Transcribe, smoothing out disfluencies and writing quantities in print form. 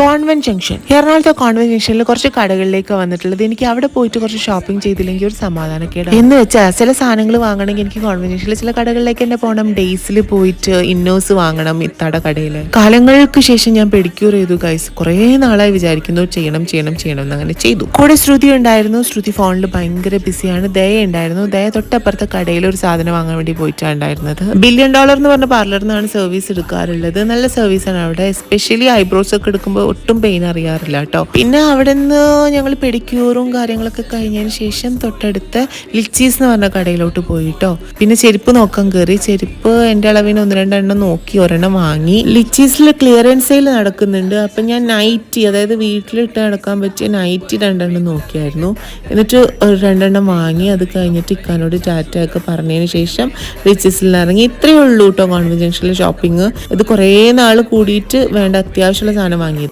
Convent junction. എറണാകുളത്തെ convent ജംഗ്ഷനിൽ കുറച്ച് കടകളിലേക്ക് വന്നിട്ടുള്ളത്. എനിക്ക് അവിടെ പോയിട്ട് കുറച്ച് ഷോപ്പിംഗ് ചെയ്തില്ലെങ്കിൽ ഒരു സമാധാനക്കേടാണ്. എന്ന് വെച്ചാൽ ചില സാധനങ്ങൾ വാങ്ങണമെങ്കിൽ എനിക്ക് കോൺവെന്റ് ജംഗ്ഷനിൽ ചില കടകളിലേക്ക് തന്നെ പോകണം. ഡേയ്സിൽ പോയിട്ട് ഇന്നേഴ്സ് വാങ്ങണം ഇത്താടെ കടയിൽ. കാലങ്ങൾക്ക് ശേഷം ഞാൻ പെഡിക്യൂർ ചെയ്തു ഗൈസ്. കുറേ നാളായി വിചാരിക്കുന്നു ചെയ്യണം എന്ന് അങ്ങനെ ചെയ്തു. കൂടെ ശ്രുതി ഉണ്ടായിരുന്നു. ശ്രുതി ഫോണിൽ ഭയങ്കര ബിസിയാണ്. ദയ ഉണ്ടായിരുന്നു. ദയ തൊട്ടപ്പുറത്തെ കടയിൽ ഒരു സാധനം വാങ്ങാൻ വേണ്ടി പോയിട്ടാണ് ഉണ്ടായിരുന്നത്. $1 ബില്യൺ എന്ന് പറഞ്ഞ പാർലറിൽ നിന്നാണ് സർവീസ് എടുക്കാറുള്ളത്. നല്ല സർവീസാണ് അവിടെ. എസ്പെഷ്യലി ഐബ്രോസ് ഒക്കെ എടുക്കുമ്പോൾ ഒട്ടും പെയിൻ അറിയാറില്ല കേട്ടോ. പിന്നെ അവിടെ നിന്ന് ഞങ്ങൾ പെഡിക്യൂറും കാര്യങ്ങളൊക്കെ കഴിഞ്ഞതിന് ശേഷം തൊട്ടടുത്ത ലിച്ചീസ് എന്ന് പറഞ്ഞ കടയിലോട്ട് പോയി കേട്ടോ. പിന്നെ ചെരുപ്പ് നോക്കാൻ കയറി. ചെരുപ്പ് എൻ്റെ അളവിന് 1-2 എണ്ണം നോക്കി ഒരെണ്ണം വാങ്ങി. ലിച്ചീസിൽ ക്ലിയറൻസ് സെയിൽ നടക്കുന്നുണ്ട്. അപ്പം ഞാൻ നൈറ്റി, അതായത് വീട്ടിലിട്ട് നടക്കാൻ പറ്റിയ നൈറ്റി 2 എണ്ണം നോക്കിയായിരുന്നു. എന്നിട്ട് 2 എണ്ണം വാങ്ങി. അത് കഴിഞ്ഞിട്ട് ഇക്കാനോട് ടാറ്റ ഒക്കെ പറഞ്ഞതിന് ശേഷം ലിച്ചീസിൽ ഇറങ്ങി. ഇത്രയേ ഉള്ളൂ കേട്ടോ കോൺവെന്റ് ജംഗ്ഷനിലെ ഷോപ്പിംഗ്. ഇത് കുറേ നാൾ കൂടിയിട്ട് വേണ്ട അത്യാവശ്യമുള്ള സാധനം വാങ്ങിയത്.